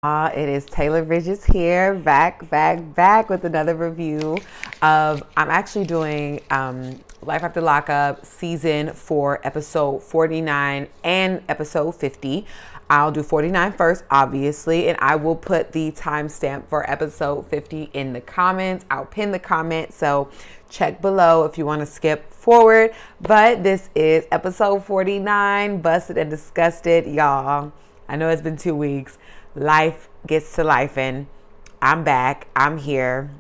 It is Taylor Bridges here, back with another review of, I'm actually doing Life After Lockup season 4, episode 49 and episode 50. I'll do 49 first, obviously, and I will put the timestamp for episode 50 in the comments. I'll pin the comment, so check below if you want to skip forward. But this is episode 49, Busted and Disgusted, y'all. I know it's been 2 weeks. Life gets to life, and I'm back. I'm here.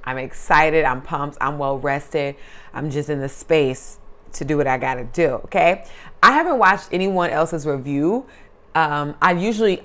I'm excited. I'm pumped. I'm well rested. I'm just in the space to do what I gotta do. Okay. I haven't watched anyone else's review. I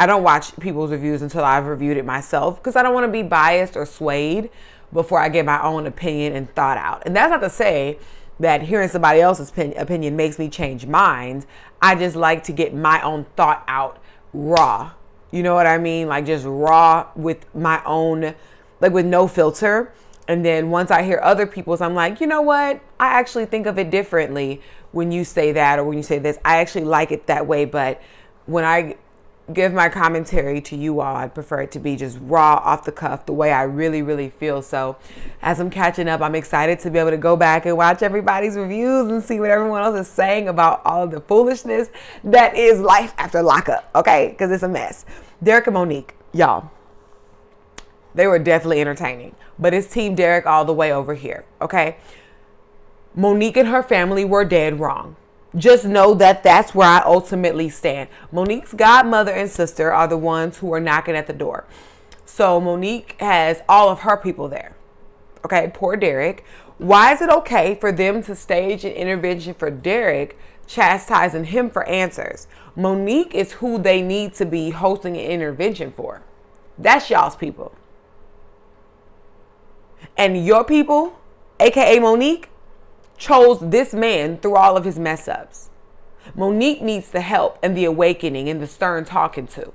don't watch people's reviews until I've reviewed it myself, because I don't want to be biased or swayed before I get my own opinion and thought out. And that's not to say that hearing somebody else's opinion makes me change minds. I just like to get my own thought out raw. You know what I mean? Like, just raw with my own, like, with no filter. And then once I hear other people's, I'm like, you know what? I actually think of it differently when you say that or when you say this. I actually like it that way. But when I give my commentary to you all, I prefer it to be just raw, off the cuff, the way I really, really feel. So as I'm catching up, I'm excited to be able to go back and watch everybody's reviews and see what everyone else is saying about all of the foolishness that is Life After Lockup, okay? Because it's a mess. Derek and Monique, y'all, they were definitely entertaining. But it's Team Derek all the way over here, okay? Monique and her family were dead wrong. Just know that that's where I ultimately stand. Monique's godmother and sister are the ones who are knocking at the door. So Monique has all of her people there. Okay, poor Derek. Why is it okay for them to stage an intervention for Derek, chastising him for answers? Monique is who they need to be hosting an intervention for. That's y'all's people. And your people, aka Monique, chose this man through all of his mess ups. Monique needs the help and the awakening and the stern talking to.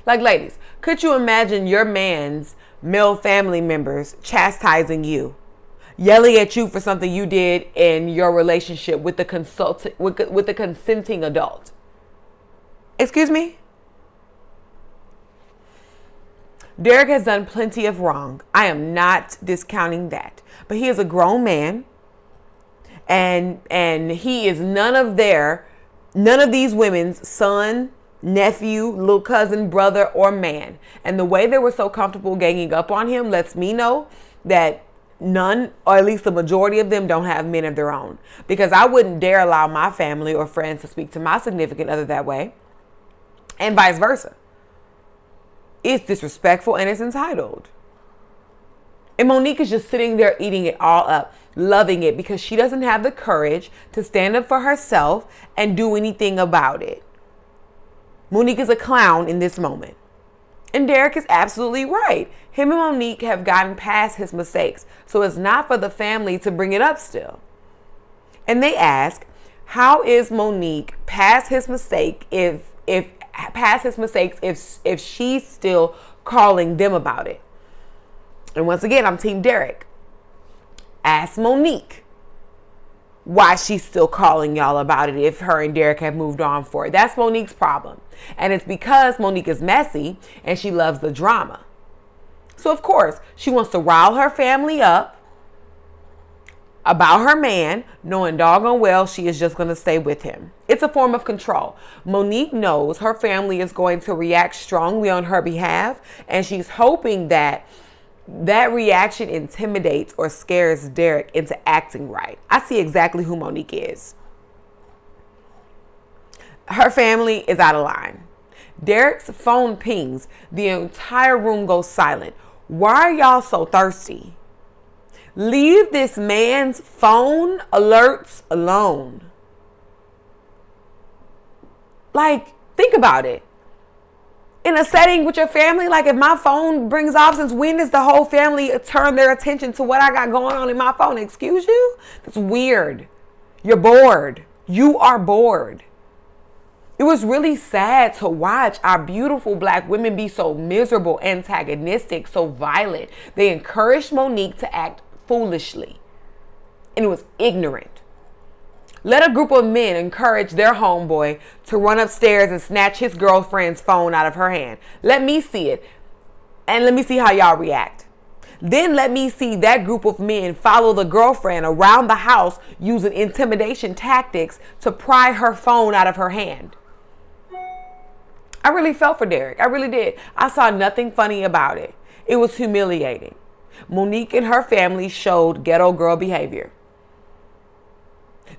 Like, ladies, could you imagine your man's male family members chastising you, yelling at you for something you did in your relationship with the consenting adult? Excuse me? Derek has done plenty of wrong. I am not discounting that. But he is a grown man, and he is none of these women's son, nephew, little cousin, brother, or man. And the way they were so comfortable ganging up on him lets me know that none, or at least the majority of them, don't have men of their own. Because I wouldn't dare allow my family or friends to speak to my significant other that way, and vice versa. It's disrespectful and it's entitled. And Monique is just sitting there eating it all up, loving it, because she doesn't have the courage to stand up for herself and do anything about it. Monique is a clown in this moment. And Derek is absolutely right. Him and Monique have gotten past his mistakes, so it's not for the family to bring it up still. And they ask, how is Monique past his mistake if she's still calling them about it? And once again, I'm Team Derek. Ask Monique why she's still calling y'all about it if her and Derek have moved on for it. That's Monique's problem. And it's because Monique is messy and she loves the drama. So of course, she wants to rile her family up about her man, knowing doggone well she is just going to stay with him. It's a form of control. Monique knows her family is going to react strongly on her behalf, and she's hoping that reaction intimidates or scares Derek into acting right. I see exactly who Monique is. Her family is out of line. Derek's phone pings. The entire room goes silent. Why are y'all so thirsty? Leave this man's phone alerts alone. Like, think about it. In a setting with your family, like, if my phone brings off, since when does the whole family turn their attention to what I got going on in my phone? Excuse you? That's weird. You're bored. You are bored. It was really sad to watch our beautiful black women be so miserable, antagonistic, so violent. They encouraged Monique to act foolishly. And it was ignorant. Let a group of men encourage their homeboy to run upstairs and snatch his girlfriend's phone out of her hand. Let me see it. And let me see how y'all react. Then let me see that group of men follow the girlfriend around the house using intimidation tactics to pry her phone out of her hand. I really felt for Derek. I really did. I saw nothing funny about it. It was humiliating. Monique and her family showed ghetto girl behavior.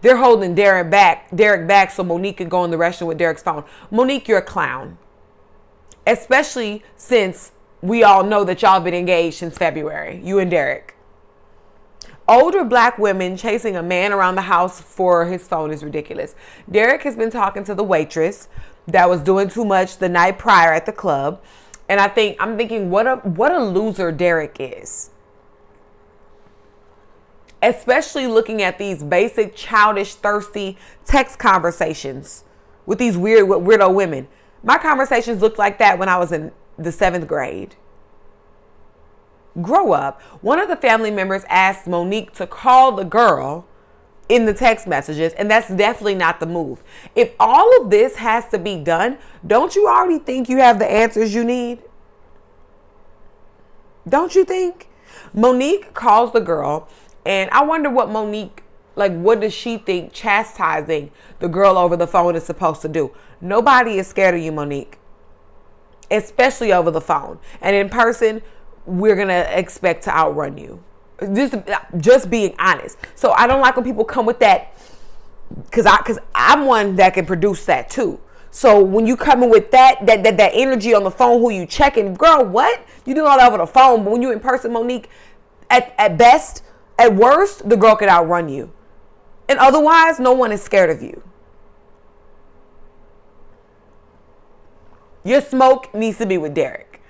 They're holding Derek back so Monique can go in the restroom with Derek's phone. Monique, you're a clown. Especially since we all know that y'all been engaged since February, you and Derek. Older black women chasing a man around the house for his phone is ridiculous. Derek has been talking to the waitress that was doing too much the night prior at the club. And I'm thinking what a loser Derek is. Especially looking at these basic, childish, thirsty text conversations with these weirdo women. My conversations looked like that when I was in the 7th grade. Grow up. One of the family members asked Monique to call the girl in the text messages, and that's definitely not the move. If all of this has to be done, don't you already think you have the answers you need? Don't you think? Monique calls the girl, and I wonder what Monique, what does she think chastising the girl over the phone is supposed to do? Nobody is scared of you, Monique. Especially over the phone. And in person, we're going to expect to outrun you. Just being honest. So I don't like when people come with that, because I'm one that can produce that too. So when you come in with that energy on the phone, who you checking, girl, what? You do all that over the phone, but when you in person, Monique, at best, at worst, the girl could outrun you. And otherwise, no one is scared of you. Your smoke needs to be with Derek.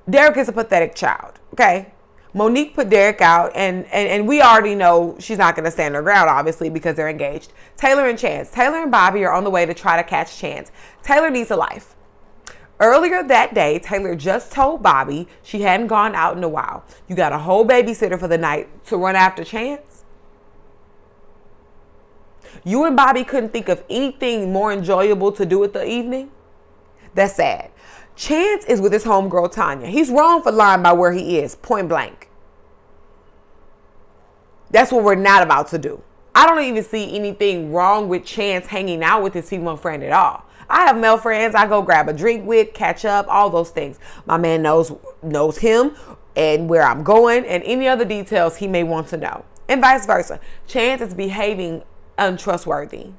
Derek is a pathetic child, okay? Monique put Derek out, and we already know she's not going to stand her ground, obviously, because they're engaged. Taylor and Chance. Taylor and Bobby are on the way to try to catch Chance. Taylor needs a life. Earlier that day, Taylor just told Bobby she hadn't gone out in a while. You got a whole babysitter for the night to run after Chance? You and Bobby couldn't think of anything more enjoyable to do with the evening? That's sad. Chance is with his homegirl, Tanya. He's wrong for lying about where he is, point blank. That's what we're not about to do. I don't even see anything wrong with Chance hanging out with his female friend at all. I have male friends I go grab a drink with, catch up, all those things. My man knows him and where I'm going and any other details he may want to know. And vice versa. Chance is behaving untrustworthy.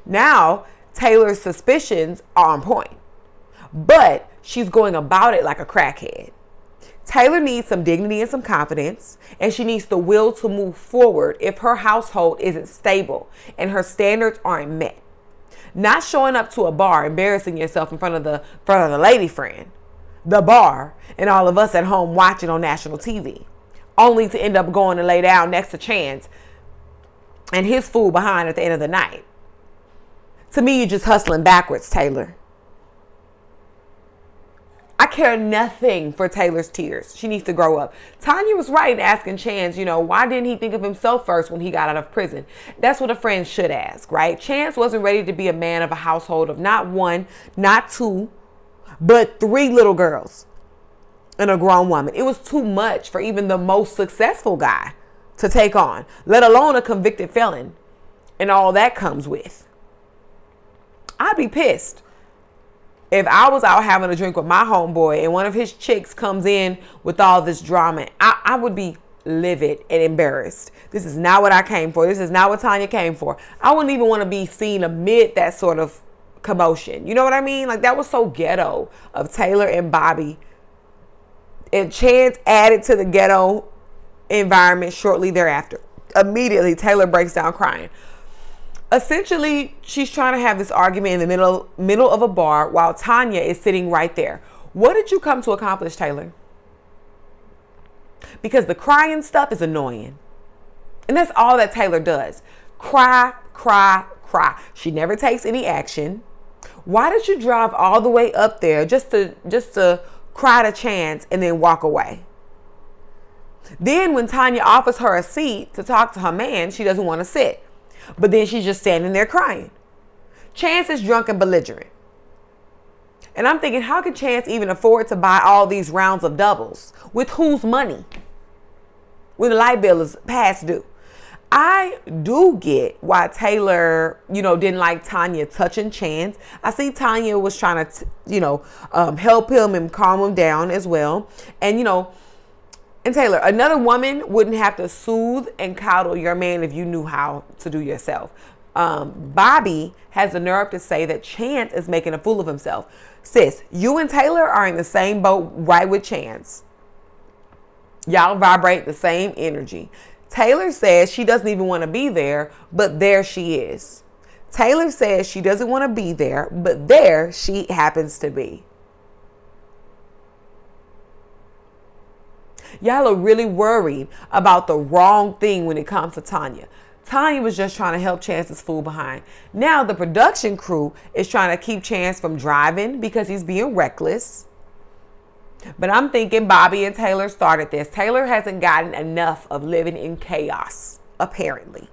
Now, Taylor's suspicions are on point, but she's going about it like a crackhead. Taylor needs some dignity and some confidence, and she needs the will to move forward if her household isn't stable and her standards aren't met. Not showing up to a bar, embarrassing yourself in front of the lady friend, the bar, and all of us at home watching on national TV, only to end up going and lay down next to Chance and his fool behind at the end of the night. To me, you're just hustling backwards, Taylor. I care nothing for Taylor's tears. She needs to grow up. Tanya was right in asking Chance, why didn't he think of himself first when he got out of prison? That's what a friend should ask, right? Chance wasn't ready to be a man of a household of not one, not two, but 3 little girls and a grown woman. It was too much for even the most successful guy to take on, let alone a convicted felon and all that comes with. I'd be pissed if I was out having a drink with my homeboy and one of his chicks comes in with all this drama. I would be livid and embarrassed. This is not what I came for. This is not what Tanya came for. I wouldn't even want to be seen amid that sort of commotion. You know what I mean? That was so ghetto of Taylor and Bobby. And Chance added to the ghetto environment shortly thereafter. Immediately, Taylor breaks down crying. Essentially, she's trying to have this argument in the middle of a bar while Tanya is sitting right there. What did you come to accomplish, Taylor? Because the crying stuff is annoying. And that's all that Taylor does. Cry, cry, cry. She never takes any action. Why did you drive all the way up there just to cry to Chance and then walk away? Then when Tanya offers her a seat to talk to her man, she doesn't want to sit. But then she's just standing there crying. Chance is drunk and belligerent. And I'm thinking, how can Chance even afford to buy all these rounds of doubles? With whose money? When the light bill is past due. I do get why Taylor, didn't like Tanya touching Chance. I see Tanya was trying to, help him and calm him down as well. And, and Taylor, another woman wouldn't have to soothe and coddle your man if you knew how to do yourself. Bobby has the nerve to say that Chance is making a fool of himself. Sis, you and Taylor are in the same boat right with Chance. Y'all vibrate the same energy. Taylor says she doesn't even want to be there, but there she is. Taylor says she doesn't want to be there, but there she happens to be. Y'all are really worried about the wrong thing when it comes to Tanya. Tanya was just trying to help Chance's fool behind. Now the production crew is trying to keep Chance from driving because he's being reckless. But I'm thinking Bobby and Taylor started this. Taylor hasn't gotten enough of living in chaos, apparently.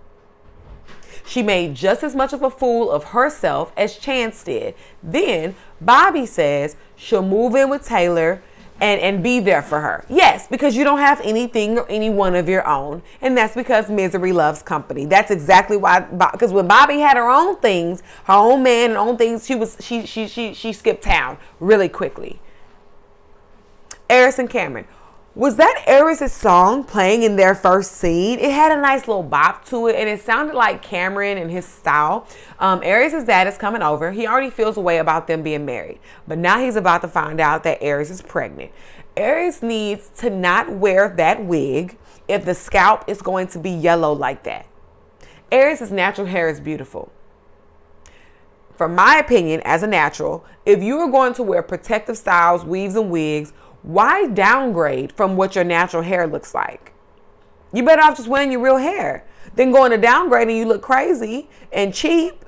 She made just as much of a fool of herself as Chance did. Then Bobby says she'll move in with Taylor and be there for her. Yes, because you don't have anything or anyone of your own. And that's because misery loves company. That's exactly why, because when Bobby had her own things, her own man and own things, she skipped town really quickly. Aris and Cameron. Was that Aris' song playing in their first scene? It had a nice little bop to it, and it sounded like Cameron and his style. Aris' dad is coming over. He already feels a way about them being married, but now he's about to find out that Aris is pregnant. Aris needs to not wear that wig if the scalp is going to be yellow like that. Aris' natural hair is beautiful. From my opinion, as a natural, if you are going to wear protective styles, weaves, and wigs, why downgrade from what your natural hair looks like? You better off just wearing your real hair than going to downgrade and you look crazy and cheap.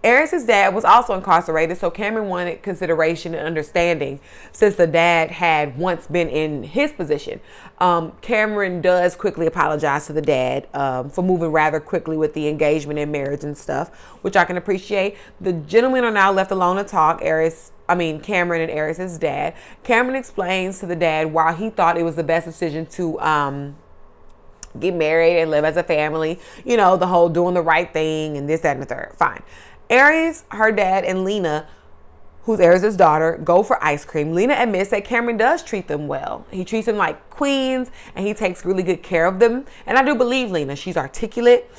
Aris' dad was also incarcerated, so Cameron wanted consideration and understanding since the dad had once been in his position. Cameron does quickly apologize to the dad for moving rather quickly with the engagement and marriage and stuff, which I can appreciate. The gentlemen are now left alone to talk. Cameron and Aris' dad. Cameron explains to the dad why he thought it was the best decision to get married and live as a family. The whole doing the right thing and this, that, and the third. Fine. Aris, her dad, and Lena, who's Aris' daughter, go for ice cream. Lena admits that Cameron does treat them well. He treats them like queens, and he takes really good care of them. And I do believe Lena. She's articulate,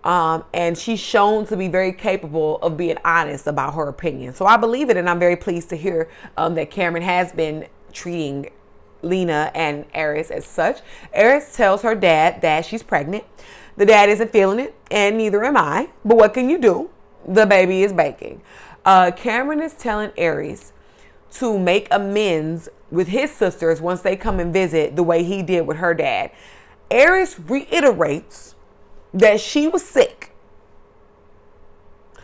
and she's shown to be very capable of being honest about her opinion. So I believe it, and I'm very pleased to hear that Cameron has been treating Lena and Aris as such. Aris tells her dad that she's pregnant. The dad isn't feeling it, and neither am I. But what can you do? The baby is baking. Cameron is telling Aris to make amends with his sisters once they come and visit the way he did with her dad. Aris reiterates that she was sick.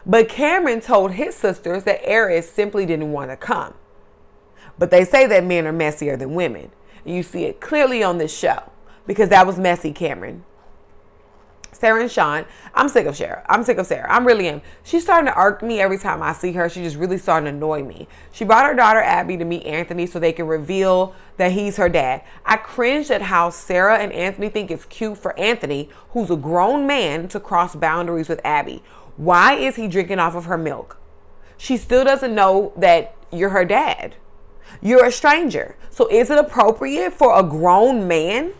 But Cameron told his sisters that Aris simply didn't want to come. But they say that men are messier than women. You see it clearly on this show because that was messy, Cameron. Sarah and Sean, I'm sick of Sarah. I really am. She's starting to irk me every time I see her. She's just really starting to annoy me. She brought her daughter Abby to meet Anthony so they can reveal that he's her dad. I cringed at how Sarah and Anthony think it's cute for Anthony, who's a grown man, to cross boundaries with Abby. Why is he drinking off of her milk? She still doesn't know that you're her dad. You're a stranger. So is it appropriate for a grown man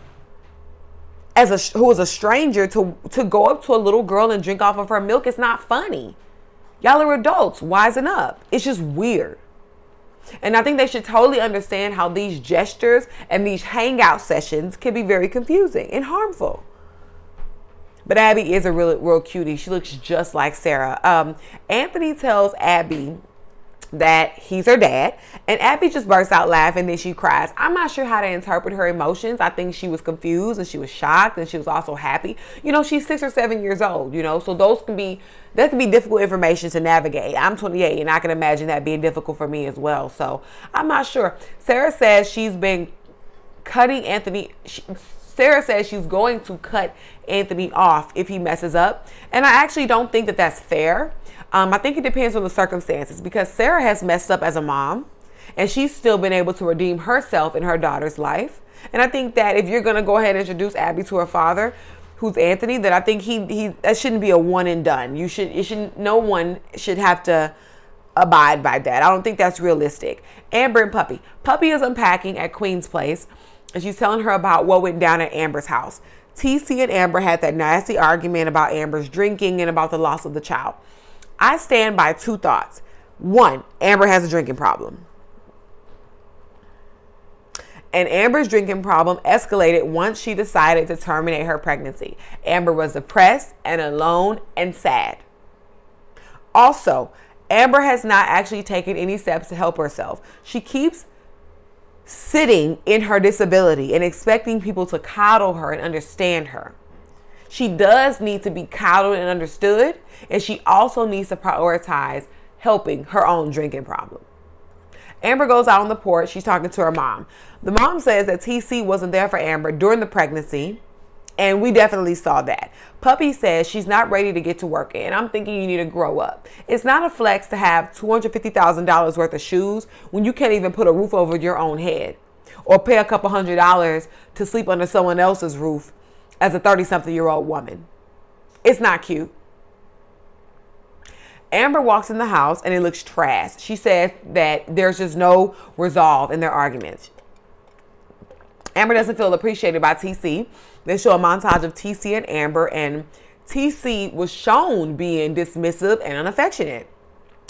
who is a stranger to go up to a little girl and drink off of her milk? It's not funny. Y'all are adults. Wisen up. It's just weird. And I think they should totally understand how these gestures and these hangout sessions can be very confusing and harmful. But Abby is a real cutie. She looks just like Sarah. Anthony tells Abby that he's her dad, and Abby just bursts out laughing, then she cries. I'm not sure how to interpret her emotions. I think she was confused and she was shocked, and she was also happy. She's 6 or 7 years old, so that can be difficult information to navigate. I'm 28, and I can imagine that being difficult for me as well. So I'm not sure. Sarah says she's been cutting Anthony. Sarah says she's going to cut Anthony off if he messes up. And I actually don't think that that's fair. I think it depends on the circumstances, because Sarah has messed up as a mom and she's still been able to redeem herself in her daughter's life. And I think that if you're going to go ahead and introduce Abby to her father, who's Anthony, that I think that shouldn't be a one and done. No one should have to abide by that. I don't think that's realistic. Amber and Puppy. Puppy is unpacking at Queen's place, and she's telling her about what went down at Amber's house. TC and Amber had that nasty argument about Amber's drinking and about the loss of the child. I stand by two thoughts. One, Amber has a drinking problem. And Amber's drinking problem escalated once she decided to terminate her pregnancy. Amber was depressed and alone and sad. Also, Amber has not actually taken any steps to help herself. She keeps sitting in her disability and expecting people to coddle her and understand her. She does need to be coddled and understood, and she also needs to prioritize helping her own drinking problem. Amber goes out on the porch. She's talking to her mom. The mom says that TC wasn't there for Amber during the pregnancy, and we definitely saw that. Puppy says she's not ready to get to work, and I'm thinking you need to grow up. It's not a flex to have $250,000 worth of shoes when you can't even put a roof over your own head, or pay a couple $100s to sleep under someone else's roof as a 30-something-year-old woman. It's not cute. Amber walks in the house and it looks trash. She says that there's just no resolve in their arguments. Amber doesn't feel appreciated by TC. They show a montage of TC and Amber, and TC was shown being dismissive and unaffectionate.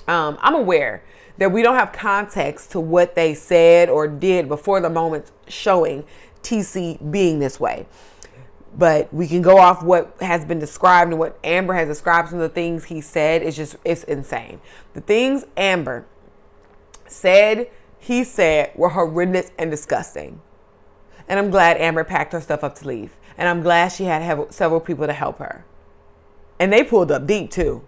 I'm aware that we don't have context to what they said or did before the moment showing TC being this way. But we can go off what has been described, and what Amber has described. Some of the things he said it's insane. The things Amber said, he said, were horrendous and disgusting. And I'm glad Amber packed her stuff up to leave. And I'm glad she had several people to help her. And they pulled up deep too.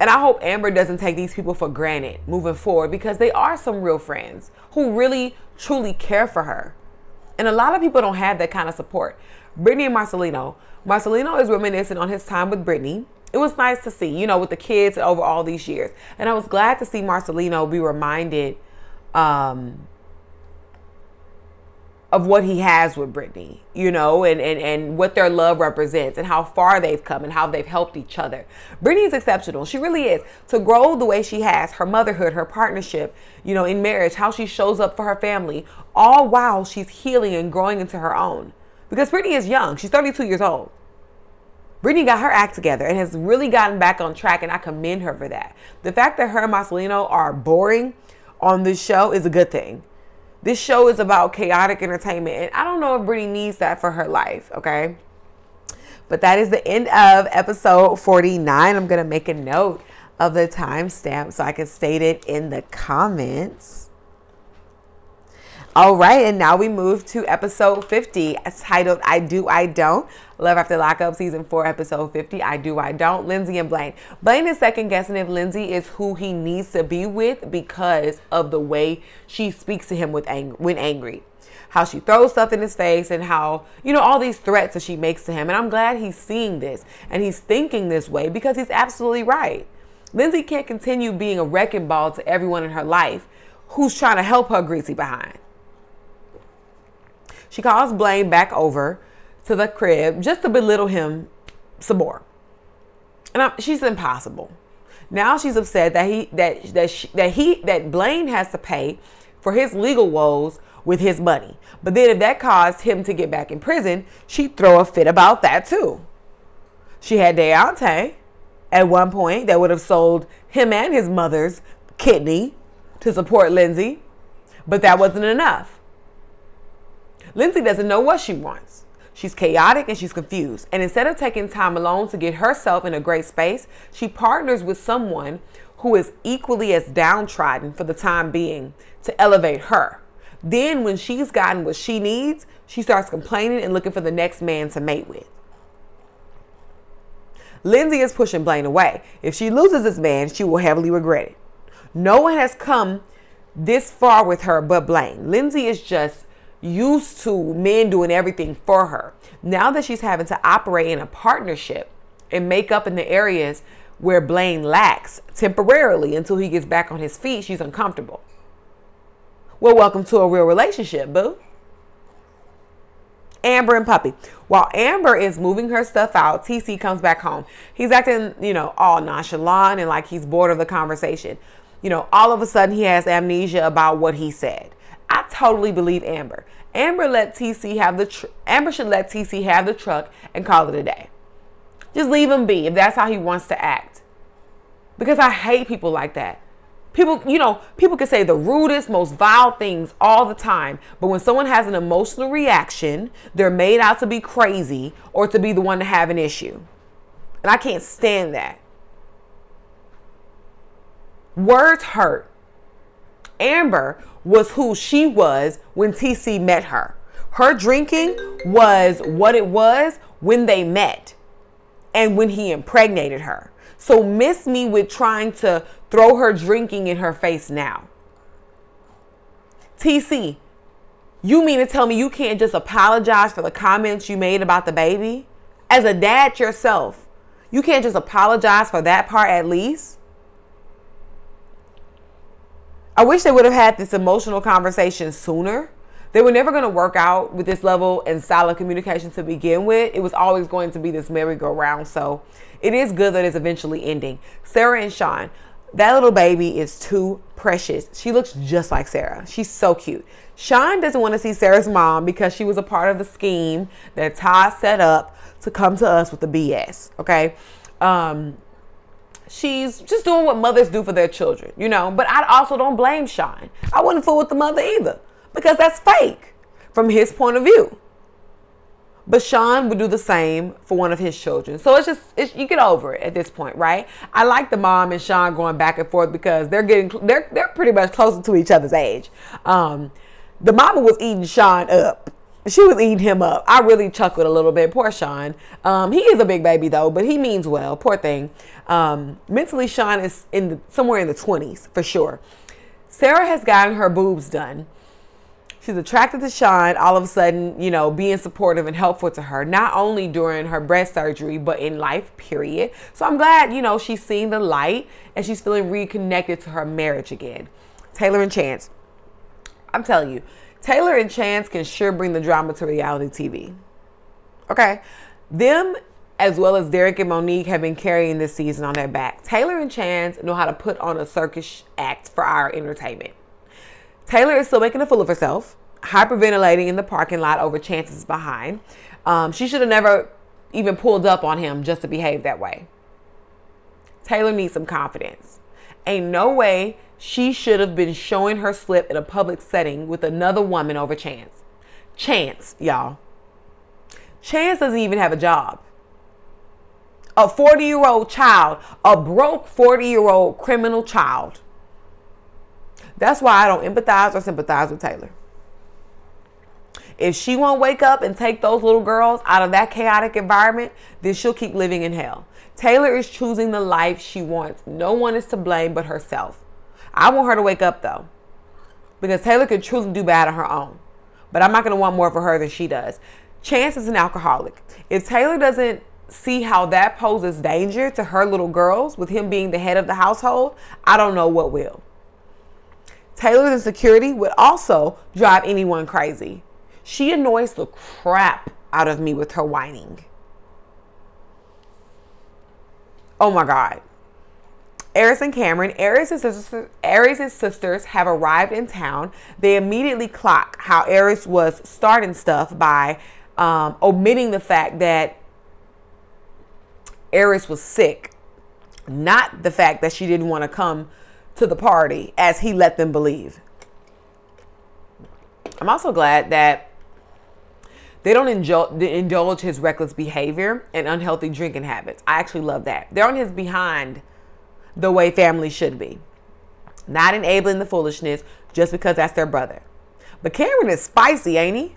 And I hope Amber doesn't take these people for granted moving forward, because they are some real friends who really, truly care for her. And a lot of people don't have that kind of support. Brittany and Marcelino. Marcelino is reminiscing on his time with Brittany. It was nice to see, with the kids over all these years. And I was glad to see Marcelino be reminded of what he has with Brittany, and what their love represents, and how far they've come and how they've helped each other. Brittany is exceptional. She really is. To grow the way she has, her motherhood, her partnership, in marriage, how she shows up for her family, all while she's healing and growing into her own. Because Brittany is young. She's 32 years old. Brittany got her act together and has really gotten back on track, and I commend her for that. The fact that her and Marcelino are boring on this show is a good thing. This show is about chaotic entertainment, and I don't know if Brittany needs that for her life, okay? But that is the end of episode 49. I'm going to make a note of the timestamp so I can state it in the comments. All right, and now we move to episode 50, titled I Do, I Don't. Love After Lockup, season 4, episode 50, I Do, I Don't. Lindsay and Blaine. Blaine is second guessing if Lindsay is who he needs to be with because of the way she speaks to him when angry. How she throws stuff in his face, and how, all these threats that she makes to him. And I'm glad he's seeing this and he's thinking this way, because he's absolutely right. Lindsay can't continue being a wrecking ball to everyone in her life who's trying to help her greasy behind. She calls Blaine back over to the crib just to belittle him some more. And she's impossible. Now she's upset that Blaine has to pay for his legal woes with his money. But then if that caused him to get back in prison, she'd throw a fit about that too. She had Deontay at one point that would have sold him and his mother's kidney to support Lindsay, but that wasn't enough. Lindsay doesn't know what she wants. She's chaotic and she's confused. And instead of taking time alone to get herself in a great space, she partners with someone who is equally as downtrodden for the time being to elevate her. Then when she's gotten what she needs, she starts complaining and looking for the next man to mate with. Lindsay is pushing Blaine away. If she loses this man, she will heavily regret it. No one has come this far with her but Blaine. Lindsay is just used to men doing everything for her. Now that she's having to operate in a partnership and make up in the areas where Blaine lacks temporarily until he gets back on his feet, she's uncomfortable. Well, welcome to a real relationship, boo. Amber and Puppy. While Amber is moving her stuff out, TC comes back home. He's acting, all nonchalant and like he's bored of the conversation. All of a sudden he has amnesia about what he said. I totally believe Amber. Amber should let TC have the truck and call it a day. Just leave him be if that's how he wants to act. Because I hate people like that. People can say the rudest, most vile things all the time. But when someone has an emotional reaction, they're made out to be crazy or to be the one to have an issue. And I can't stand that. Words hurt. Amber was who she was when TC met her. Her drinking was what it was when they met and when he impregnated her. So miss me with trying to throw her drinking in her face now. TC, you mean to tell me you can't just apologize for the comments you made about the baby? As a dad yourself, you can't just apologize for that part at least? I wish they would have had this emotional conversation sooner. They were never going to work out with this level and style of communication to begin with. It was always going to be this merry-go-round. So it is good that it's eventually ending. Sarah and Sean, that little baby is too precious. She looks just like Sarah. She's so cute. Sean doesn't want to see Sarah's mom because she was a part of the scheme that Todd set up to come to us with the BS. Okay. She's just doing what mothers do for their children, but I also don't blame Sean. I wouldn't fool with the mother either because that's fake from his point of view. But Sean would do the same for one of his children. So you get over it at this point, right? I like the mom and Sean going back and forth because they're pretty much closer to each other's age. The mama was eating Sean up. She was eating him up. I really chuckled a little bit. Poor Sean. He is a big baby though, but he means well. Poor thing. Mentally, Sean is somewhere in the 20s for sure. Sarah has gotten her boobs done. She's attracted to Sean all of a sudden, being supportive and helpful to her, not only during her breast surgery, but in life, period. So I'm glad, she's seeing the light and she's feeling reconnected to her marriage again. Taylor and Chance. I'm telling you, Taylor and Chance can sure bring the drama to reality TV. Okay. Them, as well as Derek and Monique, have been carrying this season on their back. Taylor and Chance know how to put on a circus act for our entertainment. Taylor is still making a fool of herself, hyperventilating in the parking lot over Chance's behind. She should have never even pulled up on him just to behave that way. Taylor needs some confidence. Ain't no way she should have been showing her slip in a public setting with another woman over Chance. Chance, y'all. Chance doesn't even have a job. A 40-year-old child, a broke 40-year-old criminal child. That's why I don't empathize or sympathize with Taylor. If she won't wake up and take those little girls out of that chaotic environment, then she'll keep living in hell. Taylor is choosing the life she wants. No one is to blame but herself. I want her to wake up though, because Taylor could truly do bad on her own. But I'm not going to want more for her than she does. Chance is an alcoholic. If Taylor doesn't see how that poses danger to her little girls with him being the head of the household, I don't know what will. Taylor's insecurity would also drive anyone crazy. She annoys the crap out of me with her whining. Oh my God. Aries and Cameron, Aries' sisters have arrived in town. They immediately clock how Aries was starting stuff by omitting the fact that Aries was sick, not the fact that she didn't want to come to the party as he let them believe. I'm also glad that they don't indulge his reckless behavior and unhealthy drinking habits. I actually love that. They're on his behind the way family should be. Not enabling the foolishness just because that's their brother. But Cameron is spicy, ain't he?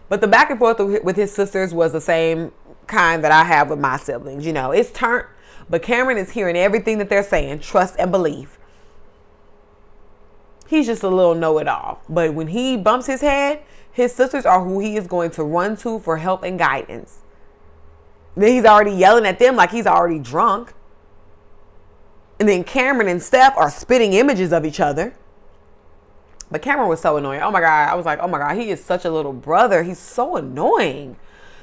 But the back and forth with his sisters was the same kind that I have with my siblings. It's turned. But Cameron is hearing everything that they're saying. Trust and believe. he's just a little know-it-all. But when he bumps his head, his sisters are who he is going to run to for help and guidance. Then he's already yelling at them like he's already drunk. And then Cameron and Steph are spitting images of each other. But Cameron was so annoying. Oh my God. I was like, oh my God, he is such a little brother. He's so annoying.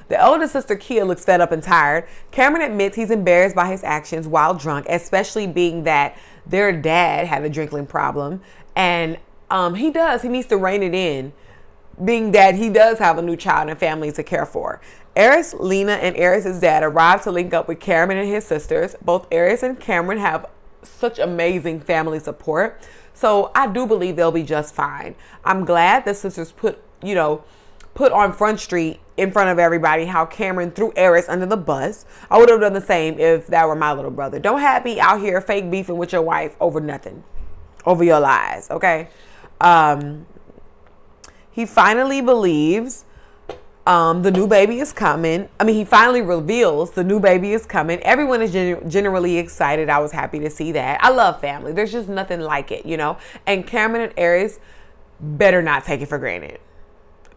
The older sister, Kia, looks fed up and tired. Cameron admits he's embarrassed by his actions while drunk, especially being that their dad had a drinking problem. And he needs to rein it in, being that he does have a new child and family to care for. Eris, Lena, and Eris' dad arrived to link up with Cameron and his sisters. Both Eris and Cameron have such amazing family support. So I do believe they'll be just fine. I'm glad the sisters put on Front Street in front of everybody how Cameron threw Eris under the bus. I would have done the same if that were my little brother. Don't have me out here fake beefing with your wife over nothing, over your lies, okay? He finally believes the new baby is coming. I mean, he finally reveals the new baby is coming. Everyone is generally excited. I was happy to see that. I love family. There's just nothing like it, you know? And Cameron and Eris better not take it for granted.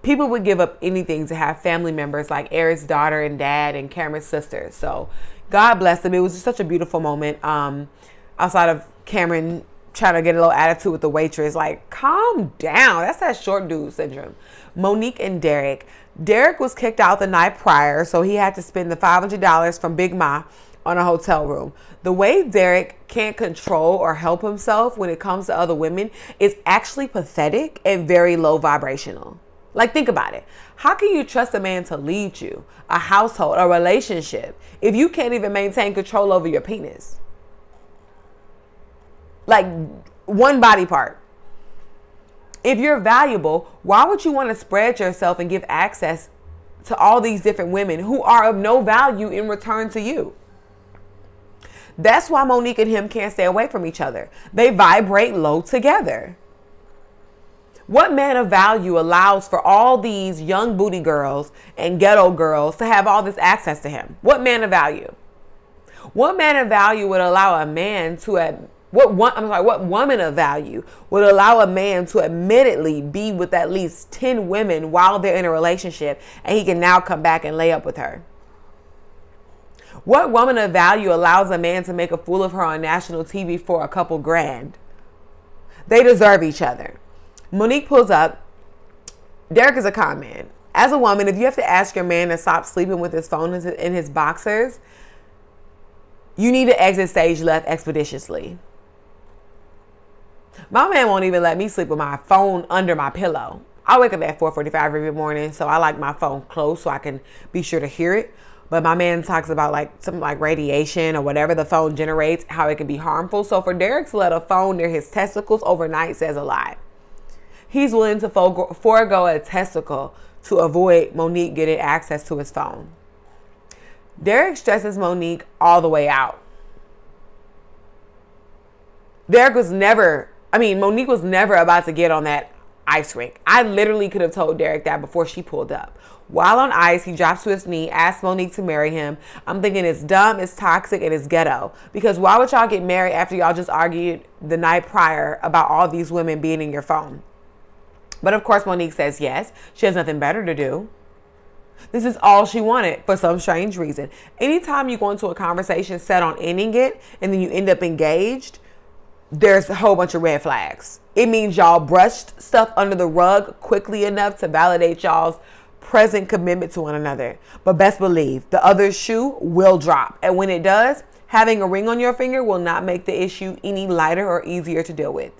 People would give up anything to have family members like Eris' daughter and dad and Cameron's sister. So God bless them. It was just such a beautiful moment. Outside of Cameron trying to get a little attitude with the waitress, like, calm down. That's that short dude syndrome. Monique and Derek. Derek was kicked out the night prior, so he had to spend the $500 from Big Ma on a hotel room. The way Derek can't control or help himself when it comes to other women is actually pathetic and very low vibrational. Like, think about it. How can you trust a man to lead you, a household, a relationship, if you can't even maintain control over your penis? Like, one body part. If you're valuable, why would you want to spread yourself and give access to all these different women who are of no value in return to you? That's why Monique and him can't stay away from each other. They vibrate low together. What man of value allows for all these young booty girls and ghetto girls to have all this access to him? What man of value? What man of value would allow a man to what woman of value would allow a man to admittedly be with at least 10 women while they're in a relationship and he can now come back and lay up with her? What woman of value allows a man to make a fool of her on national TV for a couple grand? They deserve each other. Monique pulls up. Derek is a con man. As a woman, if you have to ask your man to stop sleeping with his phone in his boxers, you need to exit stage left expeditiously. My man won't even let me sleep with my phone under my pillow. I wake up at 4:45 every morning, so I like my phone close so I can be sure to hear it. But my man talks about like something like radiation or whatever the phone generates, how it can be harmful. So for Derek to let a phone near his testicles overnight says a lot. He's willing to forego a testicle to avoid Monique getting access to his phone. Derek stresses Monique all the way out. Monique was never about to get on that ice rink. I literally could have told Derek that before she pulled up. While on ice, he drops to his knee, asks Monique to marry him. I'm thinking it's dumb, it's toxic, and it's ghetto. Because why would y'all get married after y'all just argued the night prior about all these women being in your phone? But of course, Monique says yes. She has nothing better to do. This is all she wanted for some strange reason. Anytime you go into a conversation set on ending it and then you end up engaged, there's a whole bunch of red flags. It means y'all brushed stuff under the rug quickly enough to validate y'all's present commitment to one another. But best believe the other shoe will drop. And when it does, having a ring on your finger will not make the issue any lighter or easier to deal with.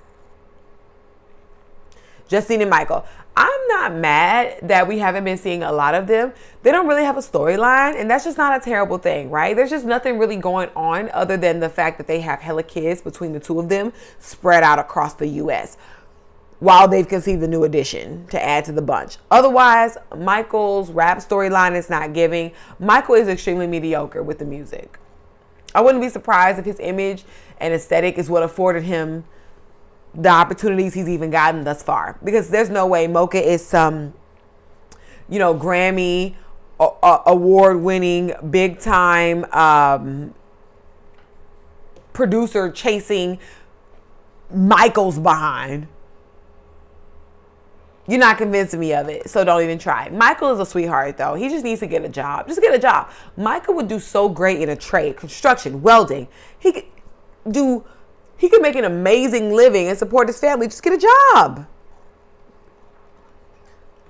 Justine and Michael. I'm not mad that we haven't been seeing a lot of them. They don't really have a storyline, and that's just not a terrible thing, right? There's just nothing really going on other than the fact that they have hella kids between the two of them spread out across the U.S. while they've conceived a new addition to add to the bunch. Otherwise, Michael's rap storyline is not giving. Michael is extremely mediocre with the music. I wouldn't be surprised if his image and aesthetic is what afforded him the opportunities he's even gotten thus far, because there's no way Mocha is some, Grammy award-winning, big-time producer chasing Michael's behind. You're not convincing me of it, so don't even try. Michael is a sweetheart, though. He just needs to get a job. Just get a job. Michael would do so great in a trade, construction, welding. He could make an amazing living and support his family. Just get a job.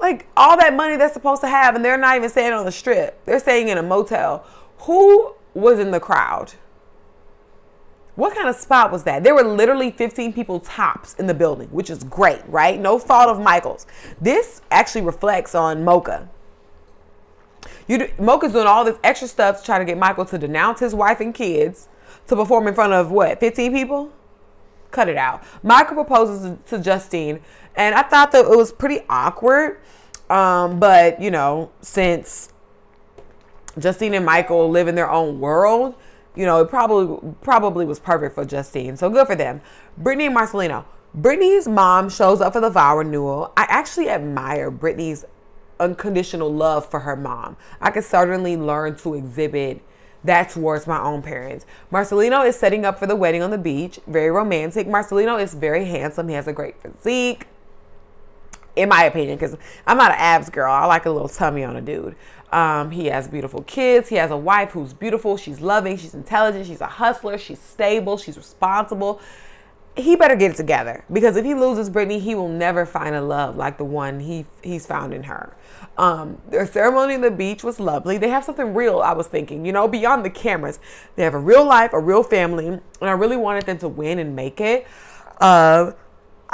Like, all that money they're supposed to have, and they're not even staying on the strip. They're staying in a motel. Who was in the crowd? What kind of spot was that? There were literally 15 people tops in the building, which is great, right? No fault of Michael's. This actually reflects on Mocha. Mocha's doing all this extra stuff to try to get Michael to denounce his wife and kids to perform in front of, what, 15 people? Cut it out. Michael proposes to Justine, and I thought that it was pretty awkward. But, you know, since Justine and Michael live in their own world, you know, it probably was perfect for Justine. So good for them. Brittany and Marcelino. Brittany's mom shows up for the vow renewal. I actually admire Brittany's unconditional love for her mom. I could certainly learn to exhibit that towards my own parents. Marcelino is setting up for the wedding on the beach. Very romantic. Marcelino is very handsome. He has a great physique, in my opinion, because I'm not an abs girl. I like a little tummy on a dude. He has beautiful kids. He has a wife who's beautiful. She's loving. She's intelligent. She's a hustler. She's stable. She's responsible. He better get it together, because if he loses Brittany, he will never find a love like the one he's found in her. Their ceremony on the beach was lovely. They have something real, I was thinking, you know, beyond the cameras. They have a real life, a real family, and I really wanted them to win and make it. I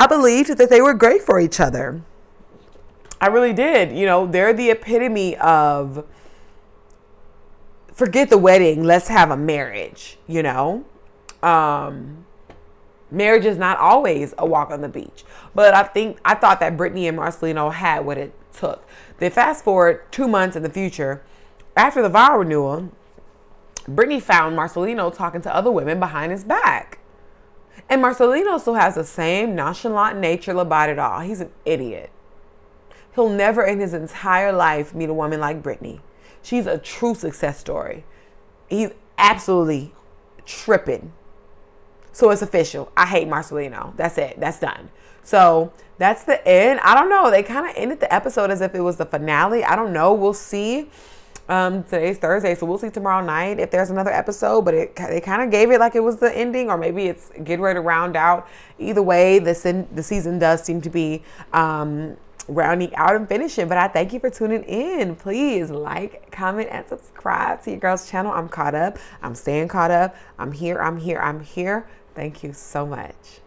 believed that they were great for each other. I really did. You know, they're the epitome of forget the wedding, let's have a marriage, you know. Marriage is not always a walk on the beach. But I thought that Brittany and Marcelino had what it took. They fast forward 2 months in the future. After the vow renewal, Brittany found Marcelino talking to other women behind his back. And Marcelino still has the same nonchalant nature about it all. He's an idiot. He'll never in his entire life meet a woman like Brittany. She's a true success story. He's absolutely tripping. So it's official. I hate Marcelino. That's it. That's done. So that's the end. I don't know. They kind of ended the episode as if it was the finale. I don't know. We'll see. Today's Thursday, so we'll see tomorrow night if there's another episode. But they kind of gave it like it was the ending, or maybe it's getting ready to round out. Either way, the season does seem to be rounding out and finishing. But I thank you for tuning in. Please like, comment, and subscribe to your girl's channel. I'm caught up. I'm staying caught up. I'm here. Thank you so much.